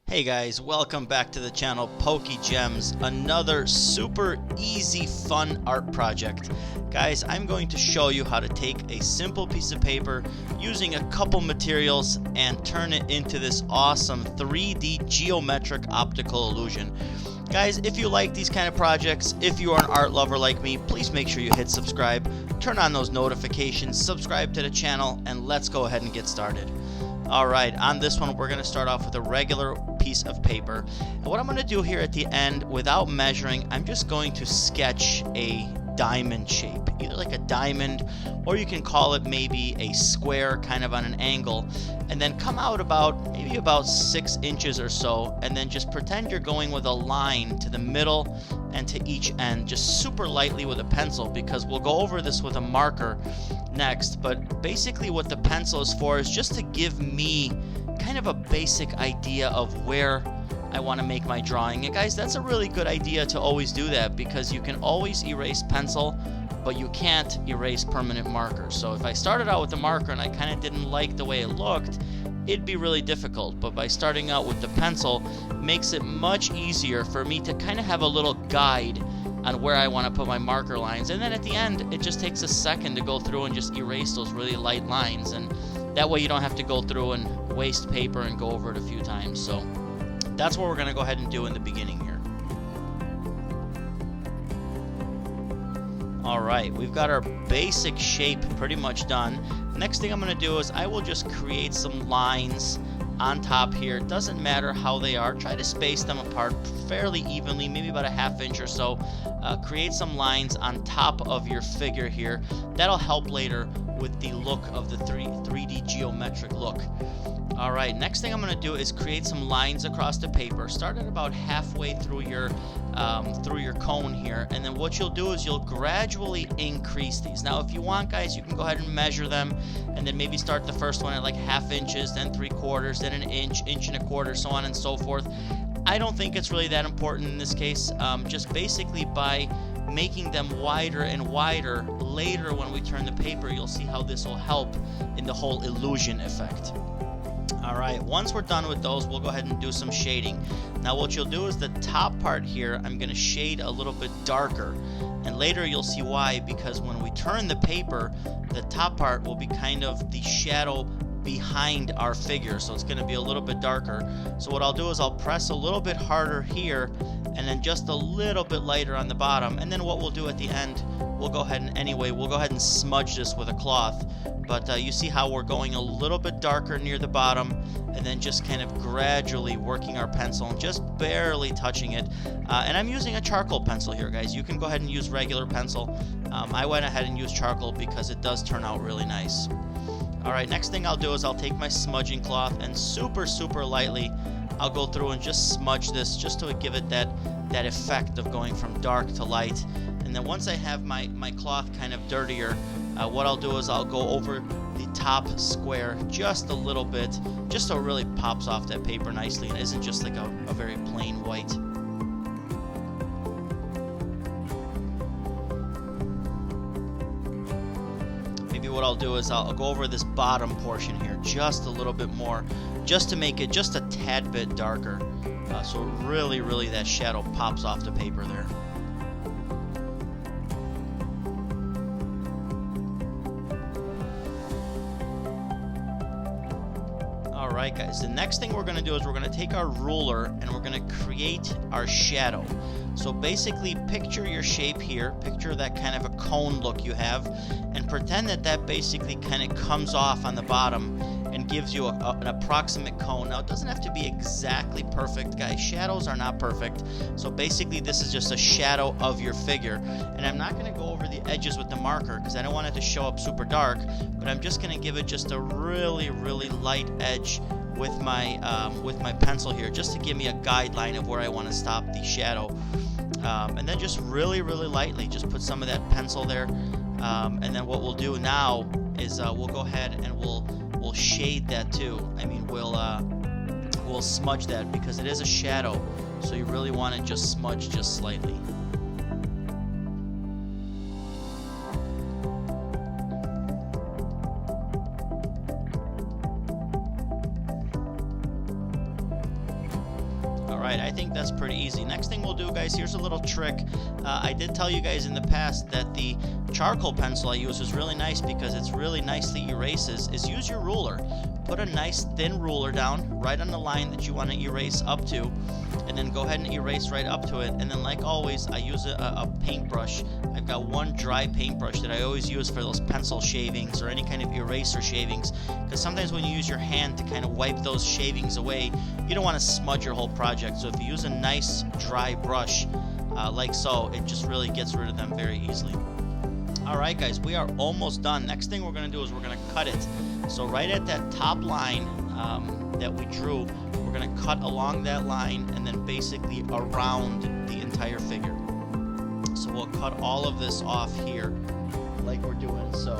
Hey guys, welcome back to the channel Pokegemz, another super easy fun art project. Guys, I'm going to show you how to take a simple piece of paper using a couple materials and turn it into this awesome 3D geometric optical illusion. Guys, if you like these kind of projects, if you are an art lover like me, please make sure you hit subscribe, turn on those notifications, subscribe to the channel, and let's go ahead and get started. Alright, on this one we're going to start off with a regular piece of paper. And what I'm going to do here at the end, without measuring, I'm just going to sketch a diamond shape. Either like a diamond, or you can call it maybe a square kind of on an angle. And then come out maybe about 6 inches or so, and then just pretend you're going with a line to the middle and to each end, just super lightly with a pencil, because we'll go over this with a marker next. But basically what the pencil is for is just to give me kind of a basic idea of where I want to make my drawing. And guys, that's a really good idea to always do that, because you can always erase pencil, but you can't erase permanent markers. So if I started out with a marker and I kind of didn't like the way it looked, it'd be really difficult. But by starting out with the pencil, makes it much easier for me to kind of have a little guide on where I want to put my marker lines. And then at the end, it just takes a second to go through and just erase those really light lines. And that way you don't have to go through and waste paper and go over it a few times. So that's what we're going to go ahead and do in the beginning here. Alright, we've got our basic shape pretty much done. Next thing I'm going to do is I will just create some lines on top here. It doesn't matter how they are. Try to space them apart fairly evenly, maybe about a ½ inch or so. Create some lines on top of your figure here. That'll help later with the look of the 3D geometric look. Alright, next thing I'm going to do is create some lines across the paper. Start at about halfway through your cone here, and then what you'll do is you'll gradually increase these. Now if you want, guys, you can go ahead and measure them, and then maybe start the first one at like ½ inches, then 3/4, then an inch, 1.25 inches, so on and so forth. I don't think it's really that important in this case. Just basically by making them wider and wider, later when we turn the paper, you'll see how this will help in the whole illusion effect. Alright, once we're done with those, we'll go ahead and do some shading. Now what you'll do is the top part here, I'm going to shade a little bit darker. And later you'll see why, because when we turn the paper, the top part will be kind of the shadow behind our figure, so it's going to be a little bit darker. So what I'll do is I'll press a little bit harder here, and then just a little bit lighter on the bottom. And then what we'll do at the end, we'll go ahead and smudge this with a cloth. But you see how we're going a little bit darker near the bottom, and then just kind of gradually working our pencil and just barely touching it. And I'm using a charcoal pencil here, guys. You can go ahead and use regular pencil. I went ahead and used charcoal because it does turn out really nice. Alright, next thing I'll do is I'll take my smudging cloth and super lightly I'll go through and just smudge this, just to give it that effect of going from dark to light. And then once I have my cloth kind of dirtier, what I'll do is I'll go over the top square just a little bit, just so it really pops off that paper nicely and isn't just like a very plain white. Maybe what I'll do is I'll go over this bottom portion here just a little bit more, just to make it just a tad bit darker, so really that shadow pops off the paper there. Alright guys, the next thing we're going to do is we're going to take our ruler and we're going to create our shadow. So basically picture your shape here, picture that kind of a cone look you have, and pretend that basically kind of comes off on the bottom and gives you an approximate cone. Now it doesn't have to be exactly perfect, guys. Shadows are not perfect. So basically this is just a shadow of your figure. And I'm not going to go over the edges with the marker because I don't want it to show up super dark, but I'm just going to give it just a really light edge with my pencil here, just to give me a guideline of where I want to stop the shadow. And then just really lightly just put some of that pencil there. And then what we'll do now is we'll go ahead and we'll shade that too. I mean, we'll smudge that because it is a shadow, so you really want to just smudge just slightly. Alright, I think that's pretty easy. Next thing we'll do, guys, here's a little trick. I did tell you guys in the past that the charcoal pencil I use is really nice because it's really nicely erases, is use your ruler. Put a nice thin ruler down right on the line that you want to erase up to, and then go ahead and erase right up to it. And then, like always, I use a paintbrush. I've got one dry paintbrush that I always use for those pencil shavings or any kind of eraser shavings, because sometimes when you use your hand to kind of wipe those shavings away, you don't want to smudge your whole project. So if you use a nice dry brush like so, it just really gets rid of them very easily. Alright guys, we are almost done. Next thing we're going to do is we're going to cut it. So right at that top line that we drew, we're going to cut along that line and then basically around the entire figure. So we'll cut all of this off here like we're doing so.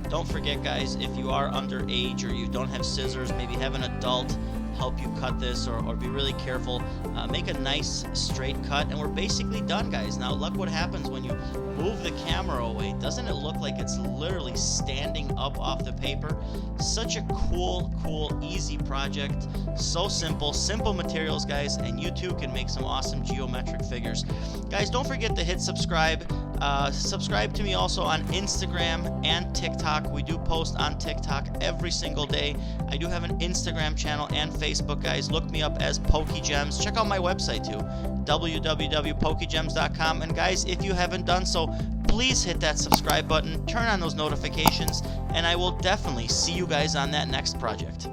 Don't forget, guys, if you are underage or you don't have scissors, maybe have an adult help you cut this, or be really careful. Make a nice straight cut, and we're basically done, guys. Now look what happens when you move the camera away. Doesn't it look like it's literally standing up off the paper? Such a cool, easy project. So simple materials, guys, and you too can make some awesome geometric figures. Guys, don't forget to hit subscribe. Subscribe to me also on Instagram and TikTok. We do post on TikTok every single day. I do have an Instagram channel and Facebook, guys. Look me up as Pokegemz. Check out my website too, www.pokegemzart.com. And guys, if you haven't done so, please hit that subscribe button, turn on those notifications, and I will definitely see you guys on that next project.